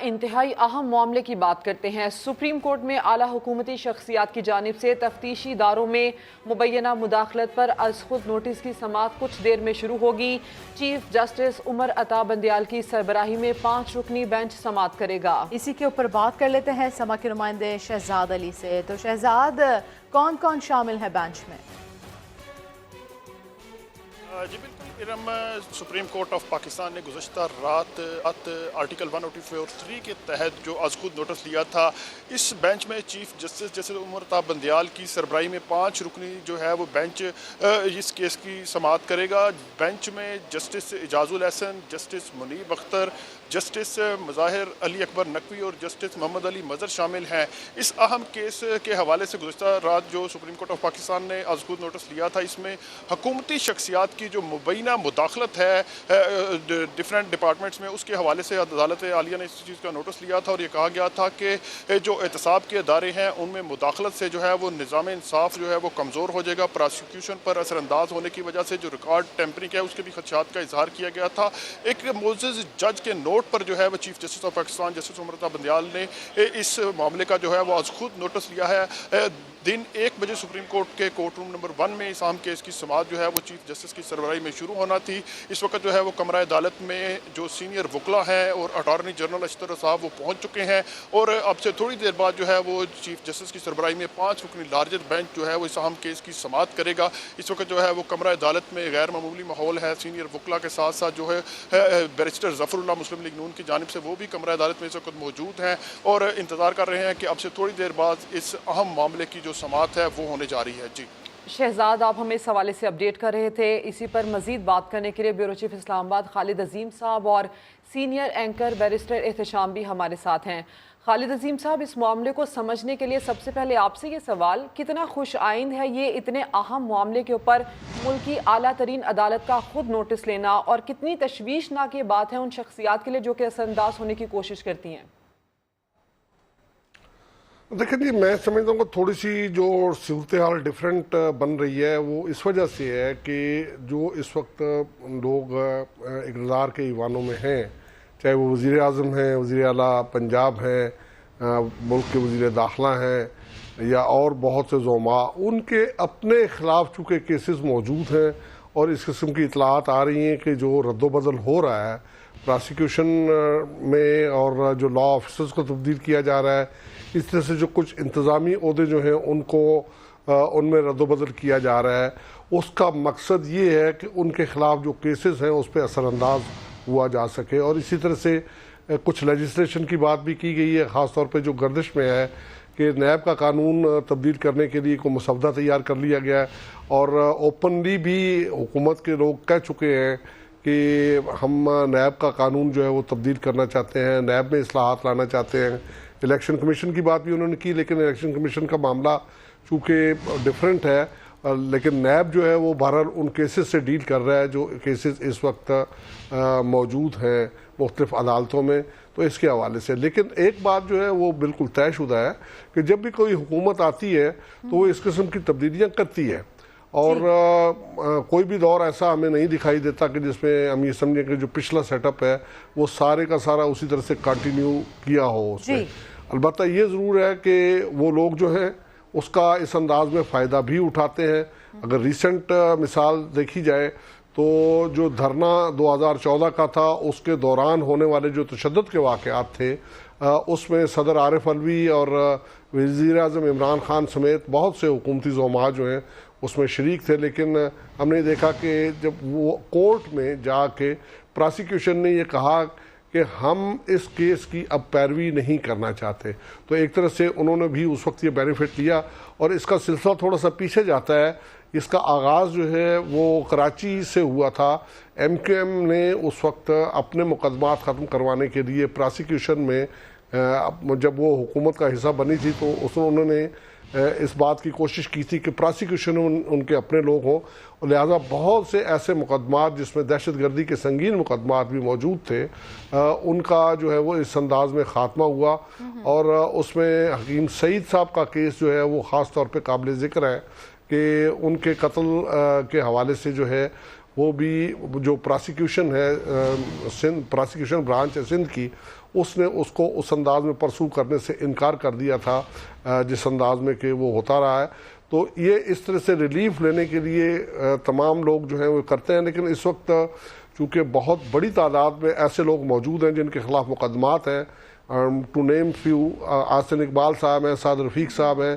انتہائی اہم معاملے کی بات کرتے ہیں۔ سپریم کورٹ میں اعلیٰ حکومتی شخصیات کی جانب سے تفتیشی اداروں میں مبینہ مداخلت پر از خود نوٹس کی سماعت کچھ دیر میں شروع ہوگی۔ چیف جسٹس عمر عطا بندیال کی سربراہی میں 5 رکنی بینچ سماعت کرے گا۔ اسی کے اوپر بات کر لیتے ہیں سما کے نمائندے شہزاد علی سے۔ تو شہزاد، کون کون شامل ہے بینچ میں؟ جی بالکل Iram, supreme court of Pakistan نے گزشتہ رات آرٹیکل 144(3) کے تحت جو از خود نوٹس لیا تھا، اس بینچ میں چیف جسٹس عمر عطا بندیال کی سربراہی میں 5 رکنی جو ہے وہ بینچ اس کیس کی سماعت کرے گا۔ بینچ میں جسٹس اعجاز الحسن، جسٹس منیب اختر، جسٹس مظاہر علی اکبر نقوی اور جسٹس محمد علی مظہر شامل ہیں۔ اس اہم کیس کے حوالے سے گزشتہ رات جو سپریم کورٹ آف پاکستان نے از خود نوٹس لیا تھا، اس میں حکومتی شخصیات کی جو مبینہ مداخلت ہے ڈفرینٹ ڈپارٹمنٹس میں، اس کے حوالے سے عدالت عالیہ نے اس چیز کا نوٹس لیا تھا اور یہ کہا گیا تھا کہ جو احتساب کے ادارے ہیں ان میں مداخلت سے جو ہے وہ نظام انصاف جو ہے وہ کمزور ہو جائے گا۔ پراسیکیوشن پر اثر انداز ہونے کی وجہ سے جو ریکارڈ ٹیمپرنگ ہے اس کے بھی خدشات کا اظہار کیا گیا تھا۔ ایک معزز جج کے نوٹ پر جو ہے وہ chief justice of Pakistan justice Umar Ata Bandial نے اس معاملے کا جو ہے وہ از خود نوٹس لیا ہے۔ دن 1 بجے سپریم کورٹ کے کورٹ روم نمبر 1 میں اس اہم کیس کی سماعت جو ہے وہ چیف جسٹس کی سربراہی میں شروع ہونا تھی۔ اس وقت جو ہے وہ کمرہ عدالت میں جو سینئر وکلا ہیں اور اٹارنی جنرل اشتر صاحب وہ پہنچ چکے ہیں، اور اب سے تھوڑی دیر بعد جو ہے وہ چیف جسٹس کی سربراہی میں 5 رکنی لارجر بینچ جو ہے وہ اس اہم کیس کی سماعت کرے گا۔ اس وقت جو ہے وہ کمرہ عدالت میں غیر معمولی ماحول ہے۔ سینئر وکلا کے ساتھ ساتھ جو ہے بیرسٹر ظفر اللہ مسلم لیگ نون کی جانب سے وہ بھی کمرہ عدالت میں اس وقت موجود ہیں اور انتظار کر رہے ہیں کہ اب سے تھوڑی دیر بعد اس اہم معاملے کی جو سماعت ہے وہ ہونے جا رہی ہے۔ جی شہزاد، آپ ہمیں اس حوالے سے اپڈیٹ کر رہے تھے۔ اسی پر مزید بات کرنے کے لیے بیورو چیف اسلام آباد خالد عظیم صاحب اور سینئر اینکر بیرسٹر احتشام بھی ہمارے ساتھ ہیں۔ خالد عظیم صاحب، اس معاملے کو سمجھنے کے لیے سب سے پہلے آپ سے یہ سوال، کتنا خوش آئند ہے یہ اتنے اہم معاملے کے اوپر ملک کی اعلیٰ ترین عدالت کا خود نوٹس لینا، اور کتنی تشویشناک یہ بات ہے ان شخصیات کے لیے جو کہ اثر انداز ہونے کی کوشش کرتی ہیں؟ دیکھیں جی، میں سمجھتا ہوں کہ تھوڑی سی جو صورتحال ڈیفرنٹ بن رہی ہے وہ اس وجہ سے ہے کہ جو اس وقت لوگ اقتدار کے ایوانوں میں ہیں، چاہے وہ وزیر اعظم ہیں، وزیر اعلیٰ پنجاب ہیں، ملک کے وزیر داخلہ ہیں یا اور بہت سے زعماء، ان کے اپنے خلاف چونکہ کیسز موجود ہیں اور اس قسم کی اطلاعات آ رہی ہیں کہ جو رد و بدل ہو رہا ہے پراسیکیوشن میں اور جو لا آفیسرز کو تبدیل کیا جا رہا ہے، اس طرح سے جو کچھ انتظامی عہدے جو ہیں ان میں رد و بدل کیا جا رہا ہے، اس کا مقصد یہ ہے کہ ان کے خلاف جو کیسز ہیں اس پہ اثر انداز ہوا جا سکے۔ اور اسی طرح سے کچھ لیجسلیشن کی بات بھی کی گئی ہے، خاص طور پہ جو گردش میں ہے کہ نیب کا قانون تبدیل کرنے کے لیے کوئی مسودہ تیار کر لیا گیا ہے، اور اوپنلی بھی حکومت کے لوگ کہہ چکے ہیں کہ ہم نیب کا قانون جو ہے وہ تبدیل کرنا چاہتے ہیں، نیب میں اصلاحات لانا چاہتے ہیں۔ الیکشن کمیشن کی بات بھی انہوں نے کی، لیکن الیکشن کمیشن کا معاملہ چونکہ ڈیفرنٹ ہے، لیکن نیب جو ہے وہ بہرحال ان کیسز سے ڈیل کر رہا ہے جو کیسز اس وقت موجود ہیں مختلف عدالتوں میں، تو اس کے حوالے سے۔ لیکن ایک بات جو ہے وہ بالکل طے شدہ ہے کہ جب بھی کوئی حکومت آتی ہے تو وہ اس قسم کی تبدیلیاں کرتی ہے، اور کوئی بھی دور ایسا ہمیں نہیں دکھائی دیتا کہ جس میں ہم یہ سمجھیں کہ جو پچھلا سیٹ اپ ہے وہ سارے کا سارا اسی طرح سے کنٹینیو کیا ہو اس میں۔ البتہ یہ ضرور ہے کہ وہ لوگ جو ہیں اس کا اس انداز میں فائدہ بھی اٹھاتے ہیں۔ اگر ریسنٹ مثال دیکھی جائے تو جو دھرنا 2014 کا تھا، اس کے دوران ہونے والے جو تشدد کے واقعات تھے، اس میں صدر عارف علوی اور وزیر اعظم عمران خان سمیت بہت سے حکومتی زعماء جو ہیں اس میں شریک تھے، لیکن ہم نے دیکھا کہ جب وہ کورٹ میں جا کے پراسیکیوشن نے یہ کہا کہ ہم اس کیس کی اب پیروی نہیں کرنا چاہتے، تو ایک طرح سے انہوں نے بھی اس وقت یہ بینیفٹ لیا، اور اس کا سلسلہ تھوڑا سا پیچھے جاتا ہے۔ اس کا آغاز جو ہے وہ کراچی سے ہوا تھا۔ ایم کیو ایم نے اس وقت اپنے مقدمات ختم کروانے کے لیے پراسیکیوشن میں جب وہ حکومت کا حصہ بنی تھی تو انہوں نے اس بات کی کوشش کی تھی کہ پراسیکیوشن ان کے اپنے لوگ ہوں، اور لہٰذا بہت سے ایسے مقدمات جس میں دہشت گردی کے سنگین مقدمات بھی موجود تھے، ان کا جو ہے وہ اس انداز میں خاتمہ ہوا، اور اس میں حکیم سعید صاحب کا کیس جو ہے وہ خاص طور پہ قابل ذکر ہے کہ ان کے قتل کے حوالے سے جو ہے وہ بھی جو پراسیکیوشن ہے سندھ پراسیکیوشن برانچ ہے سندھ کی، اس نے اس کو اس انداز میں پرسو کرنے سے انکار کر دیا تھا جس انداز میں کہ وہ ہوتا رہا ہے. تو یہ اس طرح سے ریلیف لینے کے لیے تمام لوگ جو ہیں وہ کرتے ہیں، لیکن اس وقت چونکہ بہت بڑی تعداد میں ایسے لوگ موجود ہیں جن کے خلاف مقدمات ہیں. ٹو نیم فیو، آسن اقبال صاحب ہیں، سعد رفیق صاحب ہیں،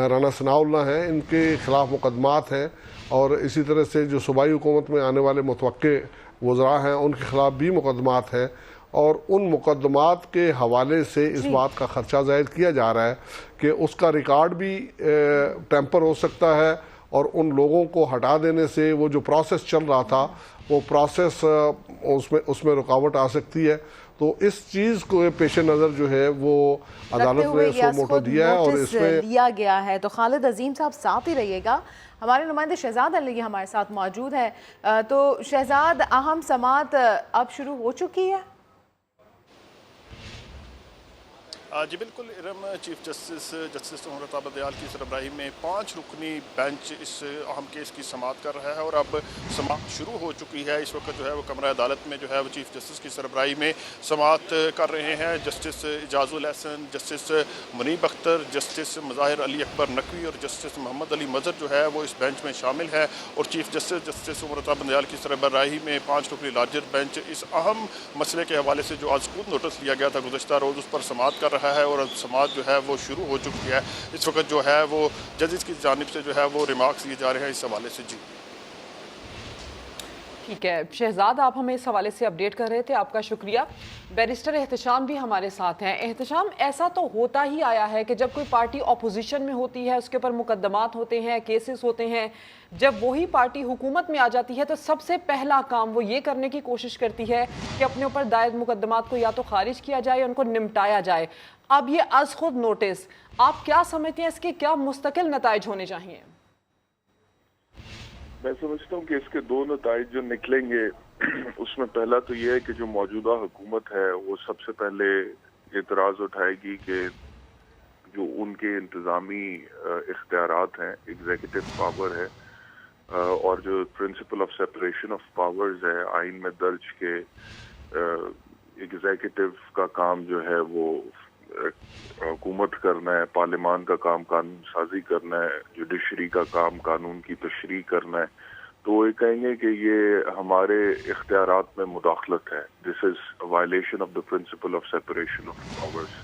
رانا ثناء اللہ ہیں، ان کے خلاف مقدمات ہیں، اور اسی طرح سے جو صوبائی حکومت میں آنے والے متوقع وزراء ہیں ان کے خلاف بھی مقدمات ہیں. اور ان مقدمات کے حوالے سے اس بات کا خدشہ ظاہر کیا جا رہا ہے کہ اس کا ریکارڈ بھی ٹیمپر ہو سکتا ہے، اور ان لوگوں کو ہٹا دینے سے وہ جو پروسیس چل رہا تھا وہ پروسیس اس میں رکاوٹ آ سکتی ہے. تو اس چیز کو پیش نظر جو ہے وہ عدالت نے سو موٹو دیا ہے اور اس میں لیا گیا ہے. تو خالد عظیم صاحب ساتھ ہی رہیے گا، ہمارے نمائندے شہزاد علی ہمارے ساتھ موجود ہے. تو شہزاد، اہم سماعت اب شروع ہو چکی ہے؟ جی بالکل ارم، چیف جسٹس عمر طاب دیال کی سربراہی میں 5 رکنی بینچ اس اہم کیس کی سماعت کر رہا ہے، اور اب سماعت شروع ہو چکی ہے. اس وقت جو ہے وہ کمرہ عدالت میں جو ہے وہ چیف جسٹس کی سربراہی میں سماعت کر رہے ہیں. جسٹس اعجاز الحسن، جسٹس منیب اختر، جسٹس مظاہر علی اکبر نقوی اور جسٹس محمد علی مظہر جو ہے وہ اس بینچ میں شامل ہے. اور چیف جسٹس عمر طاب دیال کی سربراہی میں 5 رکنی لارجر بینچ اس اہم مسئلے کے حوالے سے جو آج خود نوٹس لیا گیا تھا گزشتہ روز، اس پر سماعت کر رہا ہے، اور سماعت جو ہے وہ شروع ہو چکی ہے. اس وقت جو ہے وہ ججز کی جانب سے جو ہے وہ ریمارکس دیے جا رہے ہیں اس حوالے سے. جی ٹھیک ہے شہزاد، آپ ہمیں اس حوالے سے اپڈیٹ کر رہے تھے، آپ کا شکریہ. بیرسٹر احتشام بھی ہمارے ساتھ ہیں. احتشام، ایسا تو ہوتا ہی آیا ہے کہ جب کوئی پارٹی اپوزیشن میں ہوتی ہے اس کے اوپر مقدمات ہوتے ہیں، کیسز ہوتے ہیں، جب وہی پارٹی حکومت میں آ جاتی ہے تو سب سے پہلا کام وہ یہ کرنے کی کوشش کرتی ہے کہ اپنے اوپر دائر مقدمات کو یا تو خارج کیا جائے یا ان کو نمٹایا جائے. اب یہ از خود نوٹس، آپ کیا سمجھتے ہیں اس کے کیا مستقل نتائج ہونے چاہیے؟ میں سمجھتا ہوں کہ اس کے 2 نتائج جو نکلیں گے، اس میں پہلا تو یہ ہے کہ جو موجودہ حکومت ہے وہ سب سے پہلے اعتراض اٹھائے گی کہ جو ان کے انتظامی اختیارات ہیں، ایگزیکٹو پاور ہے، اور جو principal of separation of powers ہے آئین میں درج کے ایگزیکٹو کا کام جو ہے وہ حکومت کرنا ہے، پارلیمان کا کام قانون سازی کرنا ہے، جوڈیشری کا کام قانون کی تشریح کرنا ہے. تو وہ کہیں گے کہ یہ ہمارے اختیارات میں مداخلت ہے. This is violation of the principle of separation of powers.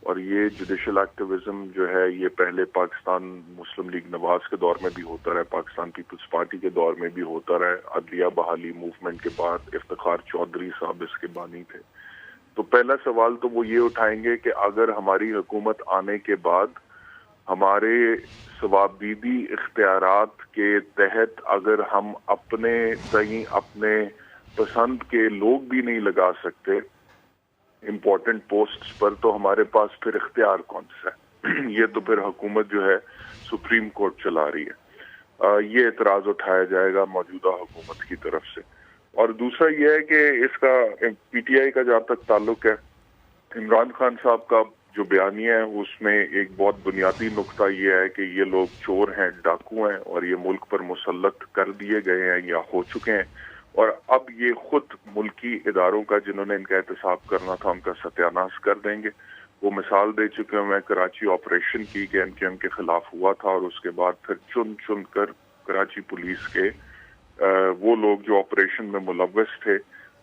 اور یہ جوڈیشل ایکٹیویزم جو ہے یہ پہلے پاکستان مسلم لیگ نواز کے دور میں بھی ہوتا رہا، پاکستان پیپلز پارٹی کے دور میں بھی ہوتا رہا. عدلیہ بحالی موومنٹ کے بعد افتخار چودھری صاحب اس کے بانی تھے. تو پہلا سوال تو وہ یہ اٹھائیں گے کہ اگر ہماری حکومت آنے کے بعد ہمارے ثوابدیدی اختیارات کے تحت اگر ہم اپنے تئیں اپنے پسند کے لوگ بھی نہیں لگا سکتے امپورٹنٹ پوسٹس پر، تو ہمارے پاس پھر اختیار کون سا ہے؟ یہ تو پھر حکومت جو ہے سپریم کورٹ چلا رہی ہے. یہ اعتراض اٹھایا جائے گا موجودہ حکومت کی طرف سے. اور دوسرا یہ ہے کہ اس کا پی ٹی آئی کا جہاں تک تعلق ہے، عمران خان صاحب کا جو بیانیہ ہے اس میں ایک بہت بنیادی نقطہ یہ ہے کہ یہ لوگ چور ہیں، ڈاکو ہیں، اور یہ ملک پر مسلط کر دیے گئے ہیں یا ہو چکے ہیں، اور اب یہ خود ملکی اداروں کا جنہوں نے ان کا احتساب کرنا تھا ان کا ستیاناش کر دیں گے. وہ مثال دے چکے ہیں، کراچی آپریشن کی کہ ان کے خلاف ہوا تھا، اور اس کے بعد پھر چن چن کر کراچی پولیس کے وہ لوگ جو آپریشن میں ملوث تھے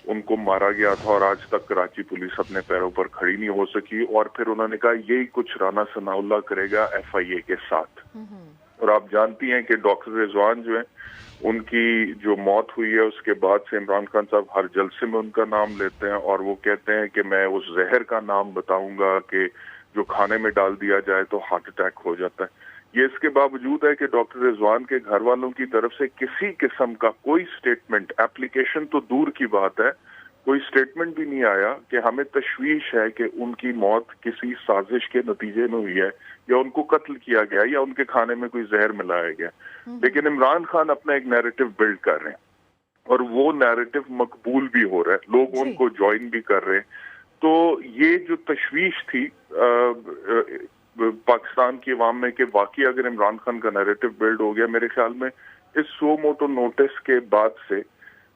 ان کو مارا گیا تھا، اور آج تک کراچی پولیس اپنے پیروں پر کھڑی نہیں ہو سکی. اور پھر انہوں نے کہا یہی کچھ رانا ثناء اللہ کرے گا ایف آئی اے کے ساتھ. اور آپ جانتی ہیں کہ ڈاکٹر رضوان جو ہیں ان کی جو موت ہوئی ہے اس کے بعد سے عمران خان صاحب ہر جلسے میں ان کا نام لیتے ہیں، اور وہ کہتے ہیں کہ میں اس زہر کا نام بتاؤں گا کہ جو کھانے میں ڈال دیا جائے تو ہارٹ اٹیک ہو جاتا ہے. یہ اس کے باوجود ہے کہ ڈاکٹر رضوان کے گھر والوں کی طرف سے کسی قسم کا کوئی سٹیٹمنٹ، اپلیکیشن تو دور کی بات ہے، کوئی سٹیٹمنٹ بھی نہیں آیا کہ ہمیں تشویش ہے کہ ان کی موت کسی سازش کے نتیجے میں ہوئی ہے یا ان کو قتل کیا گیا یا ان کے کھانے میں کوئی زہر ملایا گیا. لیکن عمران خان اپنا ایک نیریٹو بلڈ کر رہے ہیں اور وہ نیریٹو مقبول بھی ہو رہا ہے، لوگ ان کو جوائن بھی کر رہے ہیں. تو یہ جو تشویش تھی پاکستان کی عوام میں کہ واقعی اگر عمران خان کا نیریٹو بلڈ ہو گیا، میرے خیال میں اس سو موٹو نوٹس کے بعد سے